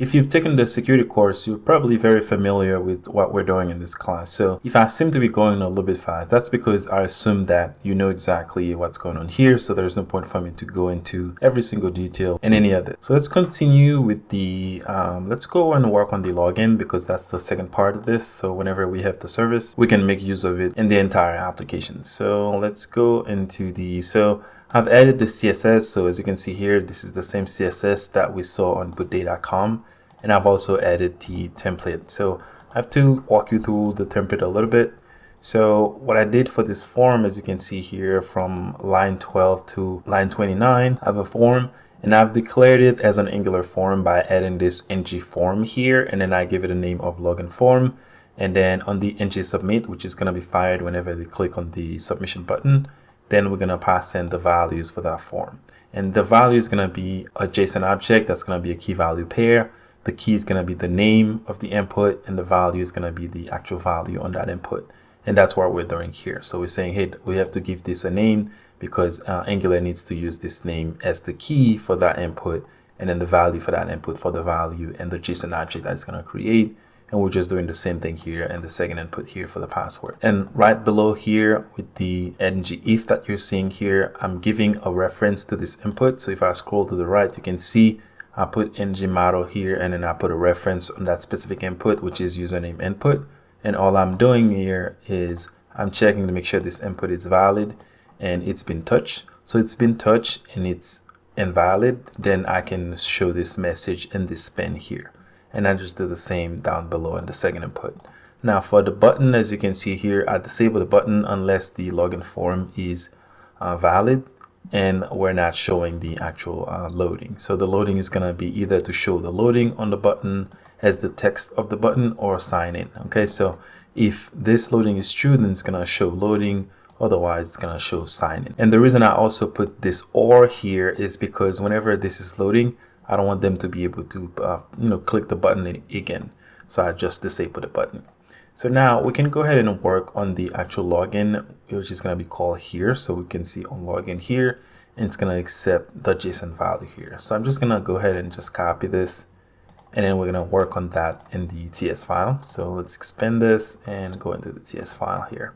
if you've taken the security course, you're probably very familiar with what we're doing in this class. So if I seem to be going a little bit fast, that's because I assume that you know exactly what's going on here. So there's no point for me to go into every single detail in any of it. So let's continue with the, let's go and work on the login, because that's the second part of this. So whenever we have the service, we can make use of it in the entire application. So let's go into the, so I've added the CSS. So as you can see here, this is the same CSS that we saw on goodday.com. And I've also added the template. So I have to walk you through the template a little bit. So what I did for this form, as you can see here, from line 12 to line 29, I have a form, and I've declared it as an Angular form by adding this ng form here. And then I give it a name of login form. And then on the ng submit, which is going to be fired whenever they click on the submission button, then we're going to pass in the values for that form. And the value is going to be a JSON object that's going to be a key value pair. The key is going to be the name of the input, and the value is going to be the actual value on that input. And that's what we're doing here. So we're saying, hey, we have to give this a name because Angular needs to use this name as the key for that input, and then the value for that input for the value and the JSON object that's going to create. And we're just doing the same thing here, and the second input here for the password. And right below here with the ng if that you're seeing here, I'm giving a reference to this input. So if I scroll to the right, you can see I put ng model here, and then I put a reference on that specific input, which is username input. And all I'm doing here is I'm checking to make sure this input is valid and it's been touched. So it's been touched and it's invalid. Then I can show this message in this pen here. And I just do the same down below in the second input. Now for the button, as you can see here, I disable the button unless the login form is valid and we're not showing the actual loading. So the loading is going to be either to show the loading on the button as the text of the button or sign in. Okay, so if this loading is true, then it's going to show loading. Otherwise, it's going to show sign in. And the reason I also put this or here is because whenever this is loading, I don't want them to be able to, click the button again. So I just disable the button. So now we can go ahead and work on the actual login, which is going to be called here. So we can see on login here, and it's going to accept the JSON value here. So I'm just going to go ahead and just copy this, and then we're going to work on that in the TS file. So let's expand this and go into the TS file here.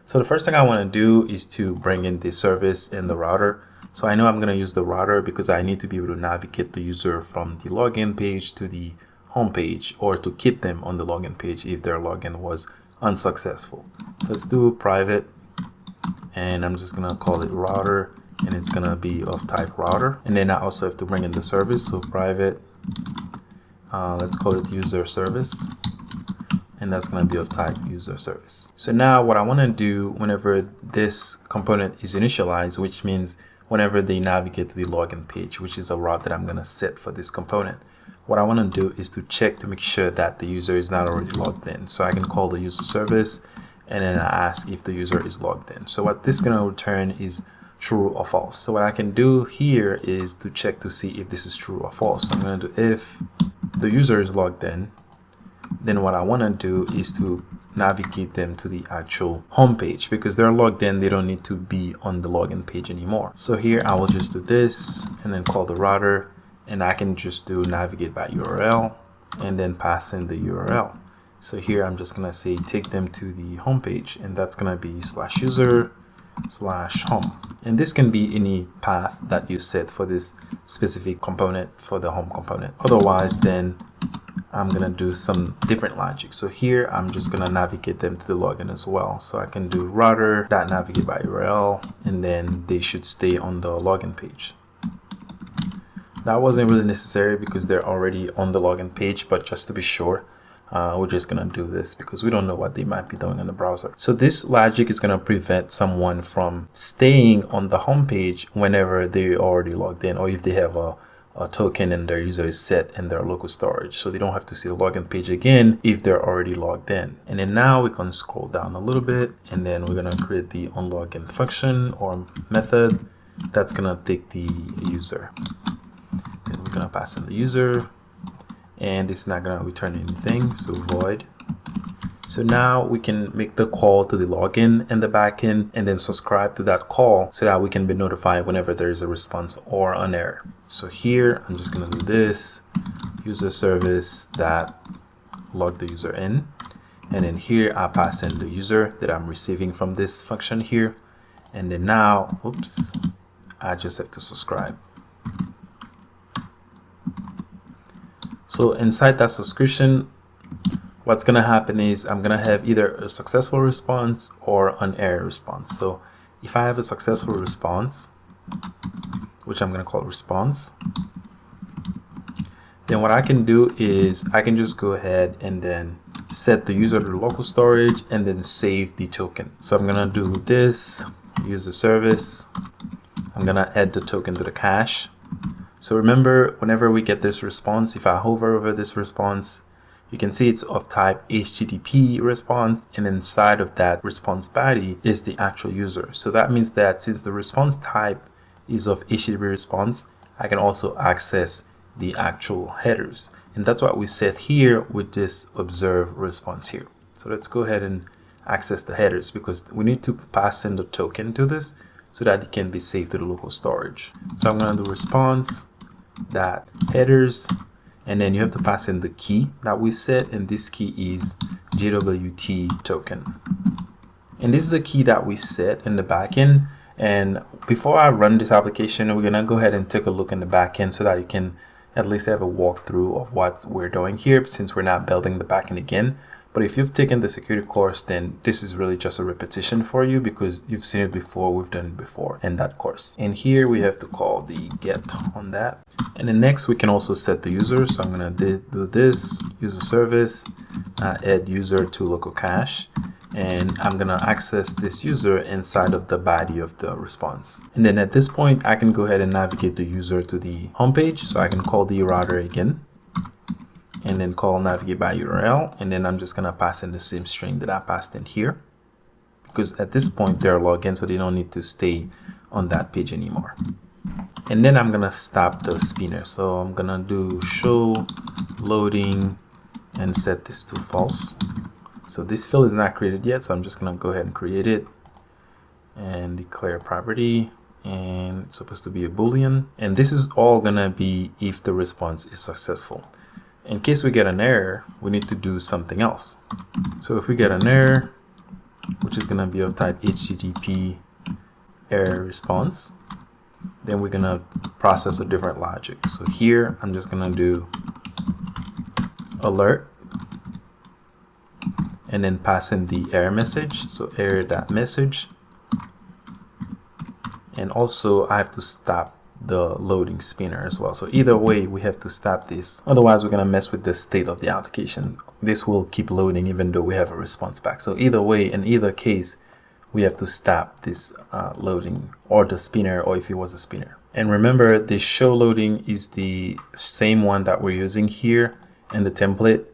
So the first thing I want to do is to bring in the service in the router. So I know I'm going to use the router because I need to be able to navigate the user from the login page to the home page, or to keep them on the login page if their login was unsuccessful. So let's do private, and I'm just going to call it router, and it's going to be of type router. And then I also have to bring in the service. So private, let's call it user service, and that's going to be of type user service. So now what I want to do whenever this component is initialized, which means whenever they navigate to the login page, which is a route that I'm going to set for this component, what I want to do is to check to make sure that the user is not already logged in. So I can call the user service, and then I ask if the user is logged in. So what this is going to return is true or false. So what I can do here is to check to see if this is true or false. So I'm going to do if the user is logged in, then what I want to do is to navigate them to the actual home page, because they're logged in, they don't need to be on the login page anymore. So here I will just do this and then call the router, and I can just do navigate by URL and then pass in the URL. So here I'm just gonna say take them to the home page, and that's gonna be /user/home. And this can be any path that you set for this specific component, for the home component. Otherwise, then I'm gonna do some different logic. So here I'm just gonna navigate them to the login as well. So I can do router.navigate by URL, and then they should stay on the login page. That wasn't really necessary because they're already on the login page, but just to be sure, we're just gonna do this because we don't know what they might be doing in the browser. So this logic is gonna prevent someone from staying on the home page whenever they already logged in, or if they have a token and their user is set in their local storage, so they don't have to see the login page again if they're already logged in. And then now we can scroll down a little bit, and then we're gonna create the onLogin function or method that's gonna take the user. Then we're gonna pass in the user, and it's not gonna return anything, so void. So now we can make the call to the login in the backend, and then subscribe to that call so that we can be notified whenever there is a response or an error. So here I'm just gonna do this user service that log the user in, and then here I pass in the user that I'm receiving from this function here, and then now, oops, I just have to subscribe. So inside that subscription, what's gonna happen is I'm gonna have either a successful response or an error response. So if I have a successful response, which I'm gonna call response, then what I can do is I can just go ahead and then set the user to the local storage and then save the token. So I'm gonna do this, user service. I'm gonna add the token to the cache. So remember, whenever we get this response, if I hover over this response, you can see it's of type HTTP response, and inside of that response body is the actual user. So that means that since the response type is of HTTP response, I can also access the actual headers. And that's what we set here with this observe response here. So let's go ahead and access the headers, because we need to pass in the token to this so that it can be saved to the local storage. So I'm going to do response that headers, and then you have to pass in the key that we set, and this key is JWT token. And this is the key that we set in the backend. And before I run this application, we're gonna go ahead and take a look in the backend so that you can at least have a walkthrough of what we're doing here, since we're not building the backend again. But if you've taken the security course, then this is really just a repetition for you, because you've seen it before, we've done it before in that course. And here we have to call the get on that. And then next we can also set the user. So I'm gonna do this, user service, add user to local cache. And I'm gonna access this user inside of the body of the response. And then at this point, I can go ahead and navigate the user to the homepage. So I can call the router again, and then call navigate by URL, and then I'm just gonna pass in the same string that I passed in here, because at this point they're logged in, so they don't need to stay on that page anymore. And then I'm gonna stop the spinner. So I'm gonna do show loading and set this to false. So this field is not created yet, so I'm just gonna go ahead and create it and declare property, and it's supposed to be a boolean, and this is all gonna be if the response is successful. In case we get an error, we need to do something else. So if we get an error, which is gonna be of type HTTP error response, then we're gonna process a different logic. So here I'm just gonna do alert, and then pass in the error message. So error.message, and also I have to stop the loading spinner as well. So either way we have to stop this, otherwise we're gonna mess with the state of the application. This will keep loading even though we have a response back. So either way, in either case, we have to stop this loading, or the spinner, or if it was a spinner. And remember, this show loading is the same one that we're using here in the template.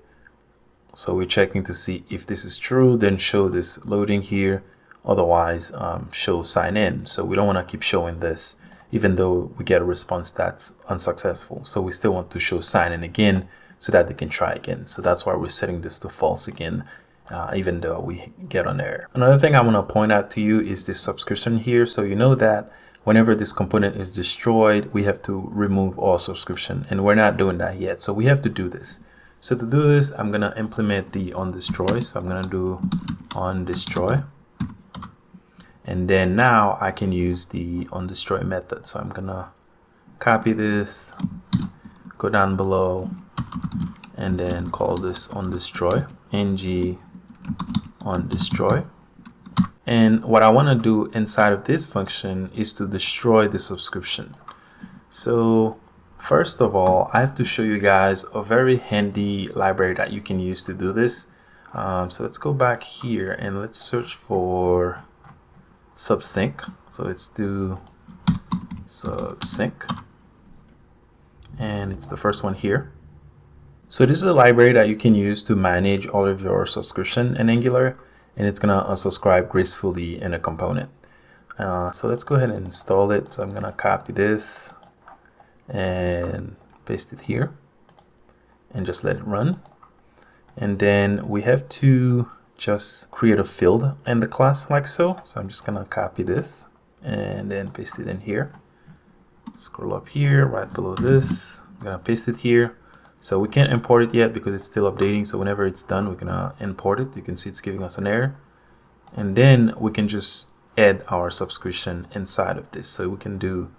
So we're checking to see if this is true, then show this loading here, otherwise show sign in. So we don't want to keep showing this even though we get a response that's unsuccessful. So we still want to show sign in again so that they can try again. So that's why we're setting this to false again, even though we get an error. Another thing I want to point out to you is this subscription here. So you know that whenever this component is destroyed, we have to remove all subscription, and we're not doing that yet. So we have to do this. So to do this, I'm gonna implement the onDestroy. So I'm gonna do onDestroy. And then now I can use the onDestroy method. So I'm gonna copy this, go down below, and then call this onDestroy, ng onDestroy. And what I wanna do inside of this function is to destroy the subscription. So first of all, I have to show you guys a very handy library that you can use to do this. So let's go back here and let's search for Subsync. So let's do Subsync, and it's the first one here. So this is a library that you can use to manage all of your subscription in Angular, and it's gonna unsubscribe gracefully in a component. So let's go ahead and install it. So I'm gonna copy this and paste it here and just let it run. And then we have to just create a field in the class like so. So I'm just gonna copy this and then paste it in here. Scroll up here right below this. I'm gonna paste it here. So we can't import it yet because it's still updating. So whenever it's done, we can import it. You can see it's giving us an error. And then we can just add our subscription inside of this. So we can do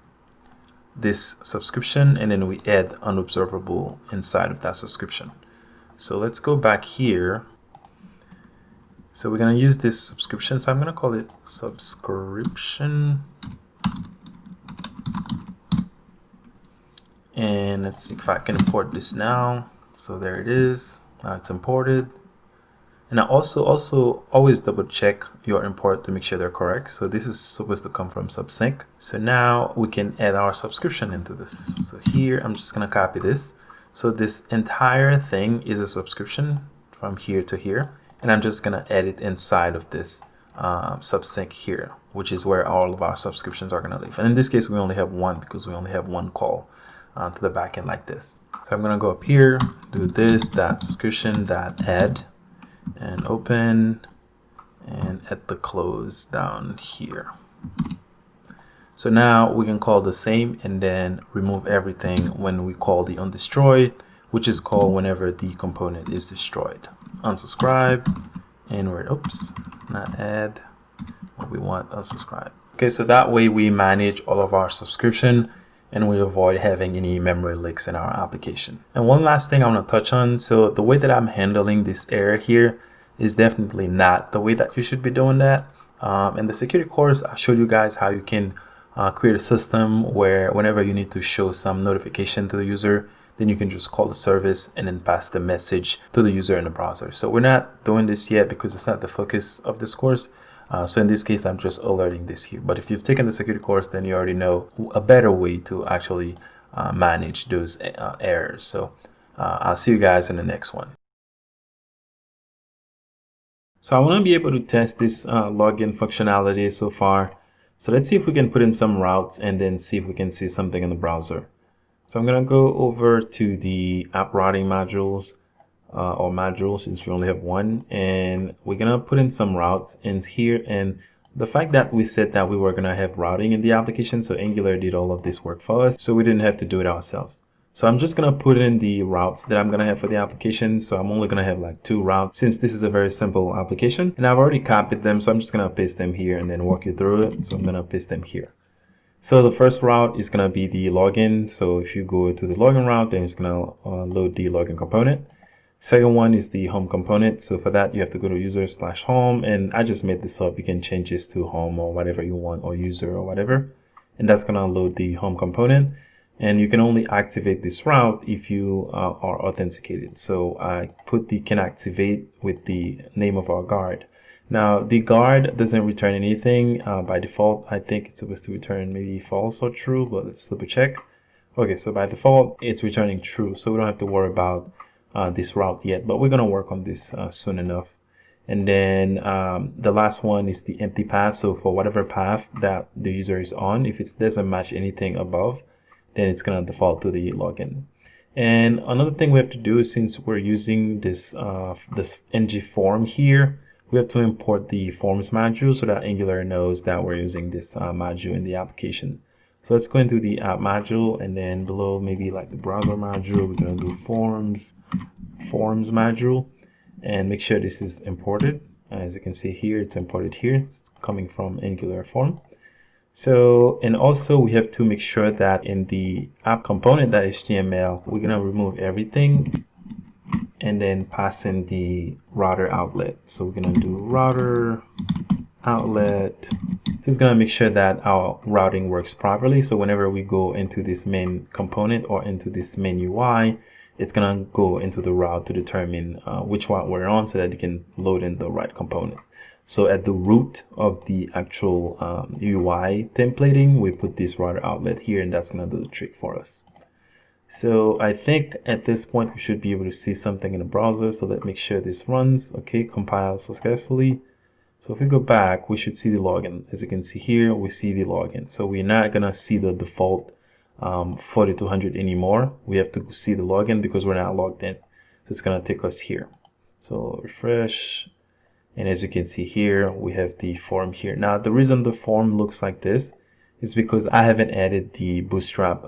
this subscription and then we add an observable inside of that subscription. So let's go back here. So we're going to use this subscription. So I'm going to call it subscription. And let's see if I can import this now. So there it is. Now it's imported. And I also always double check your import to make sure they're correct. So this is supposed to come from Subsync. So now we can add our subscription into this. So here, I'm just going to copy this. So this entire thing is a subscription from here to here. And I'm just going to add it inside of this Subsync here, which is where all of our subscriptions are going to live. And in this case, we only have one because we only have one call to the backend like this. So I'm going to go up here, do this, that subscription, that add, and open, and at the close down here. So now we can call the same and then remove everything when we call the undestroyed, which is called whenever the component is destroyed. Unsubscribe, and we're, oops, not add, what we want, unsubscribe. Okay, so that way we manage all of our subscription and we avoid having any memory leaks in our application. And one last thing I want to touch on. So the way that I'm handling this error here is definitely not the way that you should be doing that. In the security course, I showed you guys how you can create a system where whenever you need to show some notification to the user, then you can just call the service and then pass the message to the user in the browser. So we're not doing this yet because it's not the focus of this course. So in this case, I'm just alerting this here. But if you've taken the security course, then you already know a better way to actually manage those errors. So I'll see you guys in the next one. So I want to be able to test this login functionality so far. So let's see if we can put in some routes and then see if we can see something in the browser. So I'm going to go over to the app routing modules. Or module, since we only have one, and we're gonna put in some routes in here. And the fact that we said that we were gonna have routing in the application, so Angular did all of this work for us, so we didn't have to do it ourselves. So I'm just gonna put in the routes that I'm gonna have for the application. So I'm only gonna have like 2 routes since this is a very simple application, and I've already copied them, so I'm just gonna paste them here and then walk you through it. So I'm gonna paste them here. So the first route is gonna be the login. So if you go to the login route, then it's gonna load the login component. Second one is the home component. So for that, you have to go to user/home, and I just made this up. You can change this to home or whatever you want, or user or whatever. And that's going to load the home component. And you can only activate this route if you are authenticated. So I put the can activate with the name of our guard. Now the guard doesn't return anything by default. I think it's supposed to return maybe false or true, but let's double check. Okay, so by default, it's returning true. So we don't have to worry about this route yet, but we're going to work on this soon enough. And then the last one is the empty path. So for whatever path that the user is on, if it doesn't match anything above, then it's going to default to the login. And another thing we have to do, since we're using this this ng form here, we have to import the forms module so that Angular knows that we're using this module in the application. So let's go into the app module, and then below maybe like the browser module, we're going to do forms module, and make sure this is imported. As you can see here, it's imported here. It's coming from Angular form. So, and also we have to make sure that in the app component.html, we're going to remove everything and then pass in the router outlet. So we're going to do router outlet. This is going to make sure that our routing works properly. So whenever we go into this main component or into this main UI, it's going to go into the route to determine which route we're on so that you can load in the right component. So at the root of the actual UI templating, we put this router outlet here, and that's going to do the trick for us. So I think at this point, we should be able to see something in the browser. So let's make sure this runs. Okay, compile successfully. So if we go back, we should see the login. As you can see here, we see the login. So we're not going to see the default 4200 anymore. We have to see the login because we're not logged in. So it's going to take us here. So refresh. And as you can see here, we have the form here. Now, the reason the form looks like this is because I haven't added the Bootstrap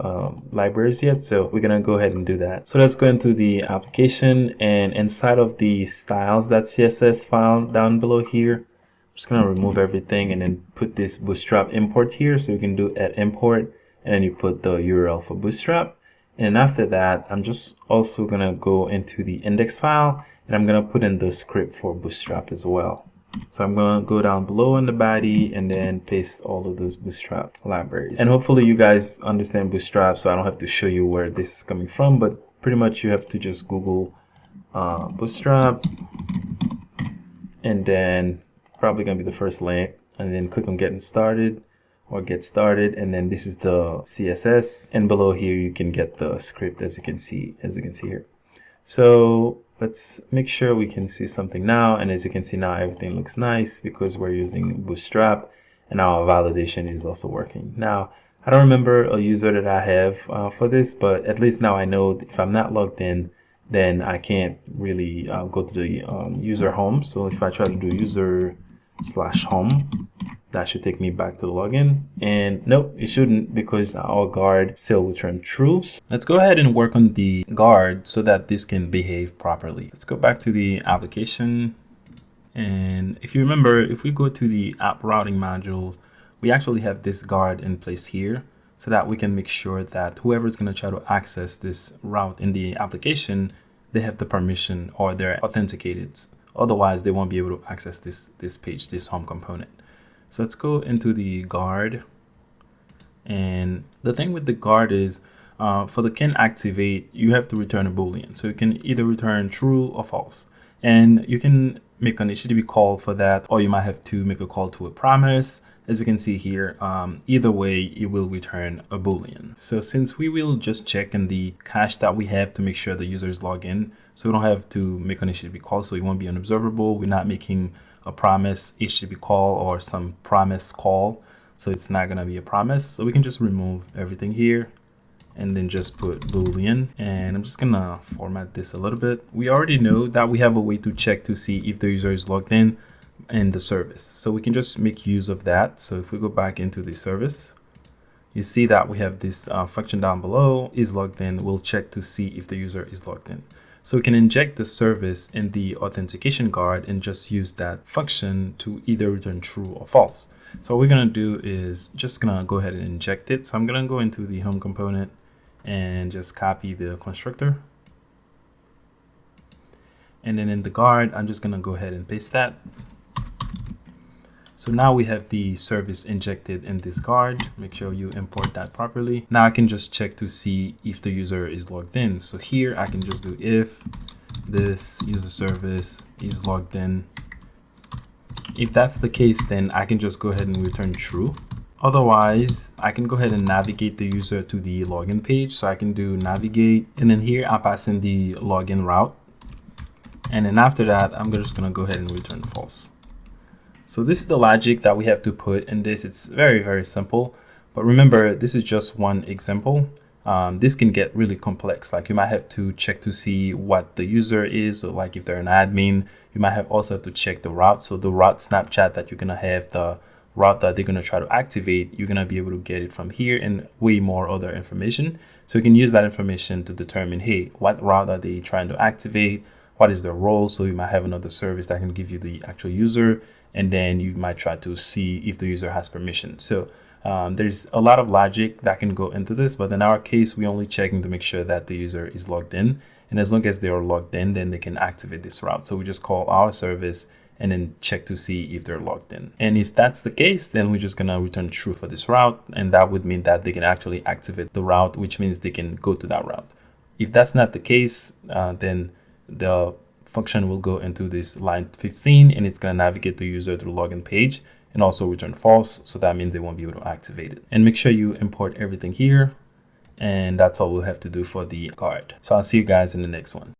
libraries yet. So we're gonna go ahead and do that. So let's go into the application, and inside of the styles.css file down below here, I'm just gonna remove everything and then put this Bootstrap import here. So you can do add import, and then you put the URL for Bootstrap. And after that, I'm just also gonna go into the index file, and I'm gonna put in the script for Bootstrap as well. So I'm going to go down below in the body and then paste all of those Bootstrap libraries. And hopefully you guys understand Bootstrap, so I don't have to show you where this is coming from, but pretty much you have to just Google Bootstrap, and then probably going to be the first link, and then click on getting started or get started, and then this is the CSS, and below here you can get the script as you can see here. So let's make sure we can see something now, and as you can see now, everything looks nice because we're using Bootstrap, and our validation is also working. Now, I don't remember a user that I have for this, but at least now I know if I'm not logged in, then I can't really go to the user home. So if I try to do user/home, that should take me back to the login, and nope, it shouldn't, because our guard still will return true. Let's go ahead and work on the guard so that this can behave properly. Let's go back to the application, and if you remember, if we go to the app routing module, we actually have this guard in place here so that we can make sure that whoever is going to try to access this route in the application, they have the permission or they're authenticated. Otherwise, they won't be able to access this page, this home component. So let's go into the guard, and the thing with the guard is for the can activate, you have to return a boolean. So you can either return true or false, and you can make an HTTP call for that, or you might have to make a call to a promise. As you can see here, either way, it will return a boolean. So since we will just check in the cache that we have to make sure the user is logged in, so we don't have to make an HTTP call, so it won't be unobservable. We're not making a promise HTTP call or some promise call, so it's not gonna be a promise. So we can just remove everything here and then just put boolean, and I'm just gonna format this a little bit. We already know that we have a way to check to see if the user is logged in the service, so we can just make use of that. So if we go back into the service, you see that we have this function down below, is logged in. We'll check to see if the user is logged in. So we can inject the service in the authentication guard and just use that function to either return true or false. So what we're gonna do is just gonna go ahead and inject it. So I'm gonna go into the home component and just copy the constructor. And then in the guard, I'm just gonna go ahead and paste that. So now we have the service injected in this guard. Make sure you import that properly. Now I can just check to see if the user is logged in. So here I can just do if this user service is logged in. If that's the case, then I can just go ahead and return true. Otherwise, I can go ahead and navigate the user to the login page. So I can do navigate, and then here I pass in the login route. And then after that, I'm just gonna go ahead and return false. So this is the logic that we have to put in this. It's very, very simple. But remember, this is just one example. This can get really complex. Like you might have to check to see what the user is. So like if they're an admin, you might also have to check the route. So the route snapshot that you're gonna have, the route that they're gonna try to activate, you're gonna be able to get it from here and way more other information. So you can use that information to determine, hey, what route are they trying to activate? What is their role? So you might have another service that can give you the actual user, and then you might try to see if the user has permission. So there's a lot of logic that can go into this, but in our case, we're only checking to make sure that the user is logged in. And as long as they are logged in, then they can activate this route. So we just call our service and then check to see if they're logged in. And if that's the case, then we're just gonna return true for this route. And that would mean that they can actually activate the route, which means they can go to that route. If that's not the case, then the function will go into this line 15 and it's going to navigate the user to the login page and also return false. So that means they won't be able to activate it. And make sure you import everything here. And that's all we'll have to do for the guard. So I'll see you guys in the next one.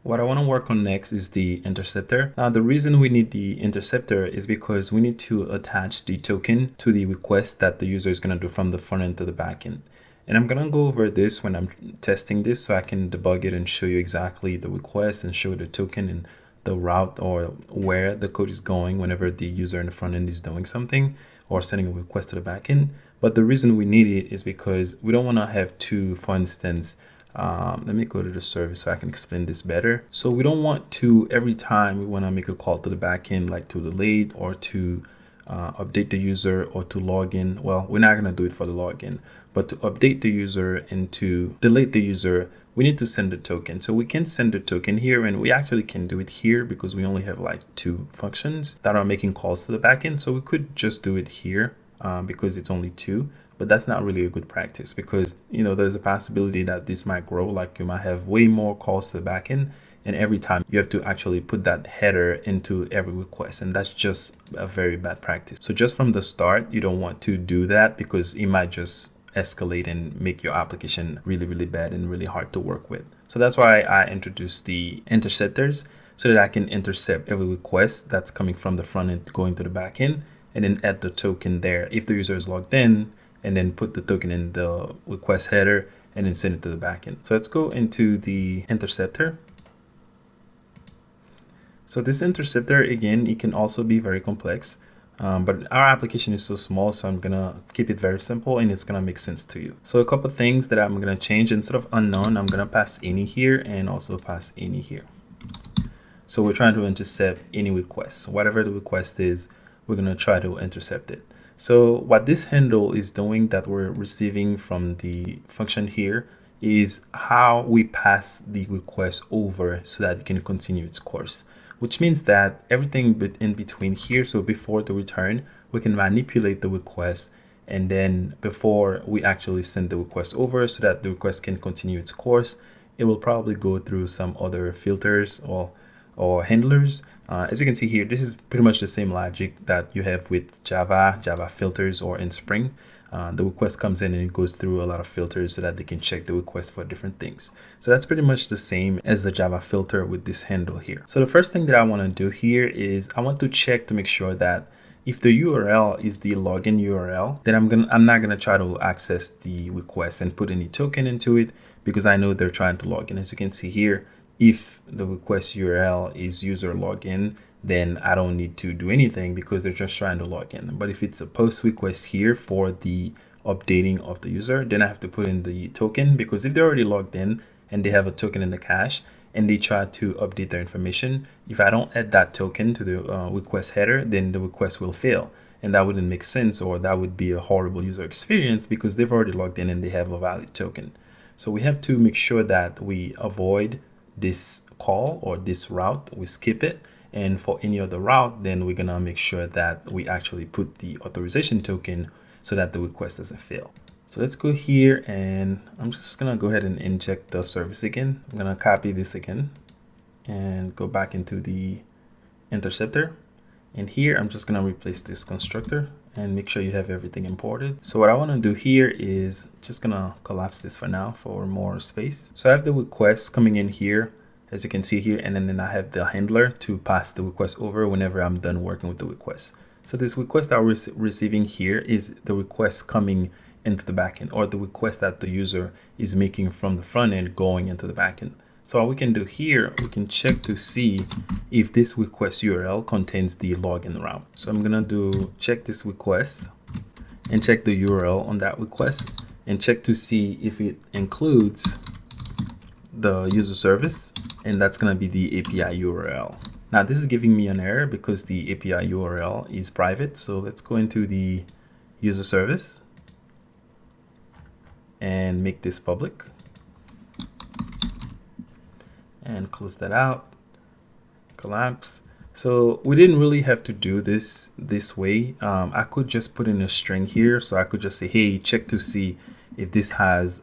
What I want to work on next is the interceptor. Now, the reason we need the interceptor is because we need to attach the token to the request that the user is going to do from the front end to the back end. And I'm going to go over this when I'm testing this so I can debug it and show you exactly the request and show the token and the route or where the code is going whenever the user in the front end is doing something or sending a request to the backend. But the reason we need it is because we don't want to have two, for instance, let me go to the service so I can explain this better. So we don't want to, every time we want to make a call to the backend, like to delete or to update the user or to log in. Well, we're not going to do it for the login, but to update the user and to delete the user, we need to send a token. So we can send a token here, and we actually can do it here because we only have like two functions that are making calls to the backend. So we could just do it here because it's only two. But that's not really a good practice because, you know, there's a possibility that this might grow. Like you might have way more calls to the backend, and every time you have to actually put that header into every request, and that's just a very bad practice. So just from the start, you don't want to do that because it might just escalate and make your application really, really bad and really hard to work with. So that's why I introduced the interceptors, so that I can intercept every request that's coming from the front end going to the back end, and then add the token there if the user is logged in, and then put the token in the request header and then send it to the backend. So let's go into the interceptor. So this interceptor, again, it can also be very complex, but our application is so small, so I'm gonna keep it very simple and it's gonna make sense to you. So a couple of things that I'm gonna change. Instead of unknown, I'm gonna pass any here and also pass any here. So we're trying to intercept any request. Whatever the request is, we're gonna try to intercept it. So what this handle is doing that we're receiving from the function here is how we pass the request over so that it can continue its course, which means that everything in between here, so before the return, we can manipulate the request, and then before we actually send the request over so that the request can continue its course, it will probably go through some other filters or handlers. As you can see here, this is pretty much the same logic that you have with Java filters, or in Spring. The request comes in and it goes through a lot of filters so that they can check the request for different things. So that's pretty much the same as the Java filter with this handle here. So the first thing that I want to do here is I want to check to make sure that if the URL is the login URL, then I'm not gonna try to access the request and put any token into it because I know they're trying to log in. As you can see here, if the request URL is user login, then I don't need to do anything because they're just trying to log in. But if it's a post request here for the updating of the user, then I have to put in the token, because if they're already logged in and they have a token in the cache and they try to update their information, if I don't add that token to the request header, then the request will fail. And that wouldn't make sense, or that would be a horrible user experience because they've already logged in and they have a valid token. So we have to make sure that we avoid this call or this route, we skip it. And for any other route, then we're gonna make sure that we actually put the authorization token so that the request doesn't fail. So let's go here, and I'm just gonna go ahead and inject the service again. I'm gonna copy this again and go back into the interceptor. And here, I'm just gonna replace this constructor and make sure you have everything imported. So what I wanna do here is just gonna collapse this for now for more space. So I have the request coming in here, as you can see here, and then I have the handler to pass the request over whenever I'm done working with the request. So this request that we're receiving here is the request coming into the backend, or the request that the user is making from the front end going into the backend. So what we can do here, we can check to see if this request URL contains the login route. So I'm gonna do check this request and check the URL on that request and check to see if it includes the user service, and that's gonna be the API URL. Now this is giving me an error because the API URL is private. So let's go into the user service and make this public and close that out, collapse. So we didn't really have to do this way. I could just put in a string here. So I could just say, hey, check to see if this has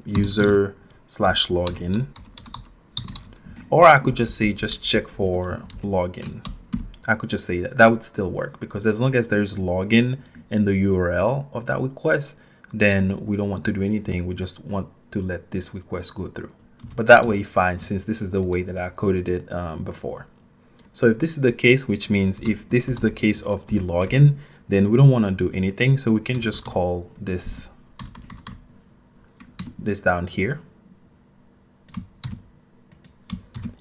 user/login, or I could just say, just check for login. I could just say that would still work, because as long as there's login in the URL of that request, then we don't want to do anything. We just want to let this request go through. But that way, fine, since this is the way that I coded it before. So if this is the case, which means if this is the case of the login, then we don't want to do anything. So we can just call this down here.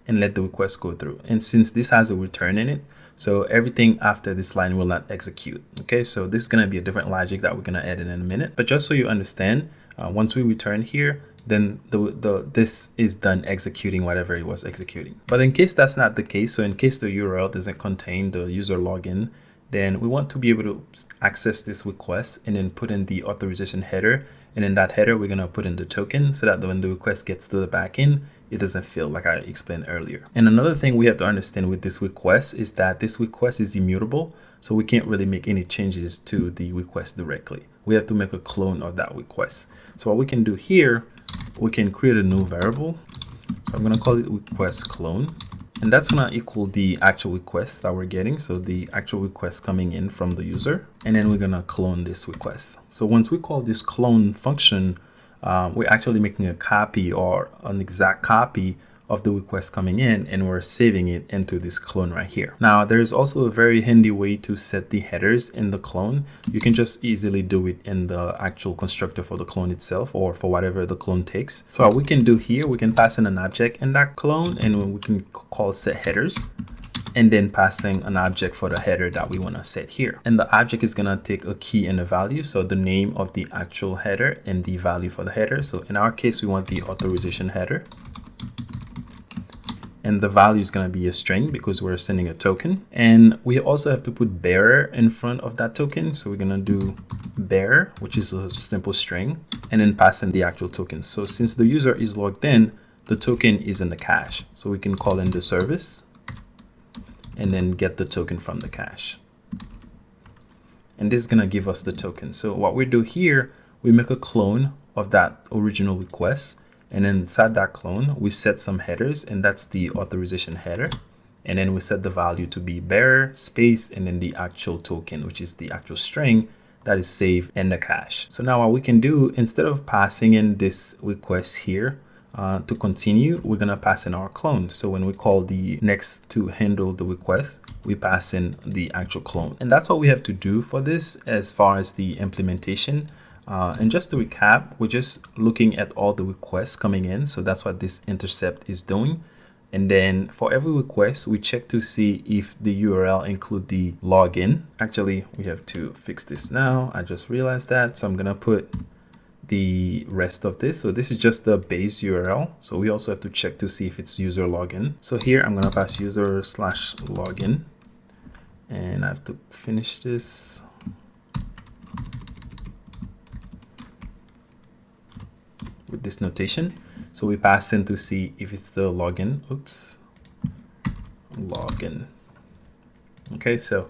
and let the request go through. And since this has a return in it, so everything after this line will not execute. Okay, so this is going to be a different logic that we're going to add in a minute. But just so you understand, once we return here, then this is done executing whatever it was executing. But in case that's not the case, so in case the URL doesn't contain the user login, then we want to be able to access this request and then put in the authorization header. And in that header, we're going to put in the token so that when the request gets to the backend, it doesn't fail like I explained earlier. And another thing we have to understand with this request is that this request is immutable. So we can't really make any changes to the request directly. We have to make a clone of that request. So what we can do here, we can create a new variable. So I'm going to call it request clone. And that's going to equal the actual request that we're getting. So the actual request coming in from the user. And then we're going to clone this request. So once we call this clone function, we're actually making a copy or an exact copy of the request coming in, and we're saving it into this clone right here. Now, there's also a very handy way to set the headers in the clone. You can just easily do it in the actual constructor for the clone itself or for whatever the clone takes. So what we can do here, we can pass in an object in that clone, and we can call set headers, and then passing an object for the header that we want to set here. And the object is going to take a key and a value. So the name of the actual header and the value for the header. So in our case, we want the authorization header. And the value is going to be a string because we're sending a token. And we also have to put bearer in front of that token. So we're going to do bearer, which is a simple string, and then pass in the actual token. So since the user is logged in, the token is in the cache. So we can call in the service and then get the token from the cache. And this is going to give us the token. So what we do here, we make a clone of that original request. And then inside that clone, we set some headers, and that's the authorization header. And then we set the value to be bearer, space, and then the actual token, which is the actual string that is saved in the cache. So now what we can do, instead of passing in this request here to continue, we're going to pass in our clone. So when we call the next to handle the request, we pass in the actual clone. And that's all we have to do for this as far as the implementation. And just to recap, we're just looking at all the requests coming in. So that's what this intercept is doing. And then for every request, we check to see if the URL include the login. Actually, we have to fix this now. I just realized that. So I'm going to put the rest of this. So this is just the base URL. So we also have to check to see if it's user login. So here I'm going to pass user/login. And I have to finish this. With this notation. So we pass in to see if it's the login. Login. Okay, so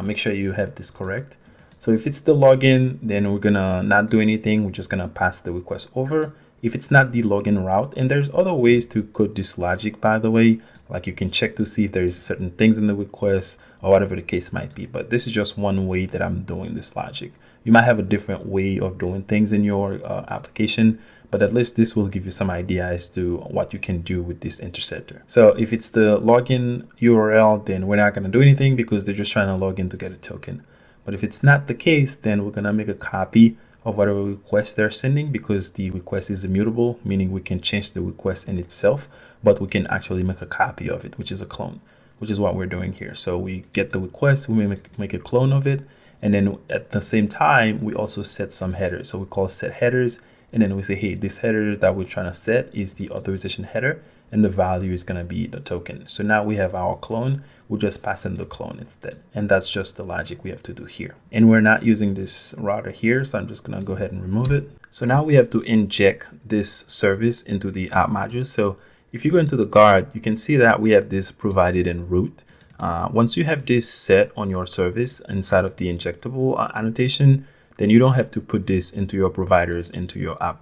make sure you have this correct. So if it's the login, then we're gonna not do anything. We're just gonna pass the request over. If it's not the login route, and there's other ways to code this logic, by the way, like you can check to see if there's certain things in the request or whatever the case might be. But this is just one way that I'm doing this logic. You might have a different way of doing things in your application, but at least this will give you some idea as to what you can do with this interceptor. So if it's the login URL, then we're not going to do anything because they're just trying to log in to get a token. But if it's not the case, then we're going to make a copy of whatever request they're sending because the request is immutable, meaning we can change the request in itself, but we can actually make a copy of it, which is a clone, which is what we're doing here. So we get the request, we make a clone of it, and then at the same time, we also set some headers. So we call set headers. And then we say, hey, this header that we're trying to set is the authorization header, and the value is going to be the token. So now we have our clone. We'll just pass in the clone instead. And that's just the logic we have to do here. And we're not using this router here, so I'm just going to go ahead and remove it. So now we have to inject this service into the app module. So if you go into the guard, you can see that we have this provided in root. Once you have this set on your service inside of the injectable annotation, then you don't have to put this into your providers, into your app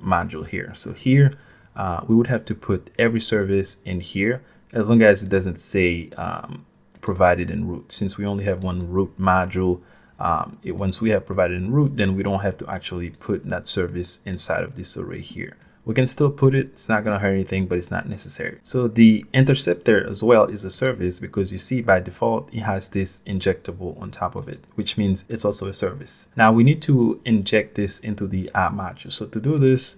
module here. So here, we would have to put every service in here as long as it doesn't say provided in root. Since we only have one root module, once we have provided in root, then we don't have to actually put that service inside of this array here. We can still put it, it's not gonna hurt anything, but it's not necessary. So the interceptor as well is a service because you see by default, it has this injectable on top of it, which means it's also a service. Now we need to inject this into the app module. So to do this,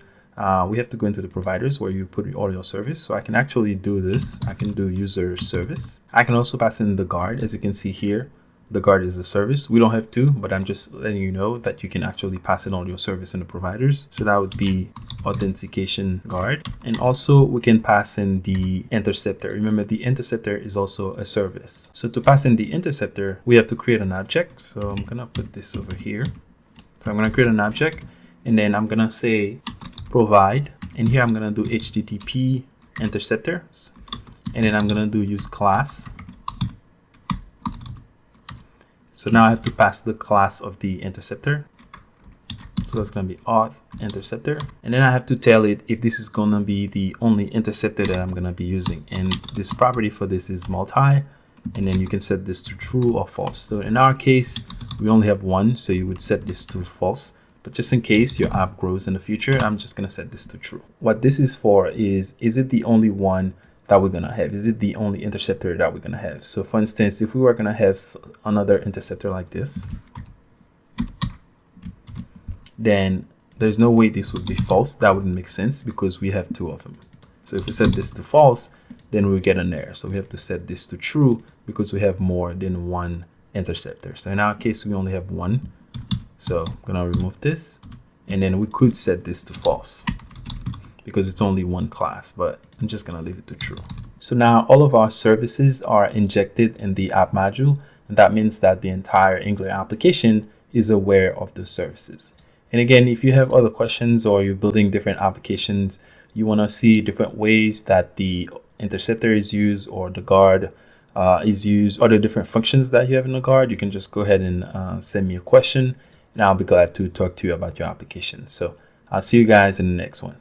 we have to go into the providers where you put all your service. So I can actually do this. I can do user service. I can also pass in the guard. As you can see here, the guard is a service. We don't have to, but I'm just letting you know that you can actually pass in all your service in the providers. So that would be authentication guard. And also we can pass in the interceptor. Remember, the interceptor is also a service. So to pass in the interceptor, we have to create an object. So I'm gonna put this over here. So I'm gonna create an object, and then I'm gonna say provide, and here I'm gonna do HTTP interceptors, and then I'm gonna do use class. So now I have to pass the class of the interceptor. So that's going to be auth interceptor. And then I have to tell it if this is going to be the only interceptor that I'm going to be using. And this property for this is multi. And then you can set this to true or false. So in our case, we only have one. So you would set this to false. But just in case your app grows in the future, I'm just going to set this to true. What this is for is it the only one that we're gonna have? Is it the only interceptor that we're gonna have? So for instance, if we were gonna have another interceptor like this, then there's no way this would be false. That wouldn't make sense because we have two of them. So if we set this to false, then we get an error. So we have to set this to true because we have more than one interceptor. So in our case, we only have one. So I'm gonna remove this, and then we could set this to false because it's only one class, but I'm just gonna leave it to true. So now all of our services are injected in the app module, and that means that the entire Angular application is aware of those services. And again, if you have other questions or you're building different applications, you wanna see different ways that the interceptor is used or the guard is used, or the different functions that you have in the guard, you can just go ahead and send me a question, and I'll be glad to talk to you about your application. So I'll see you guys in the next one.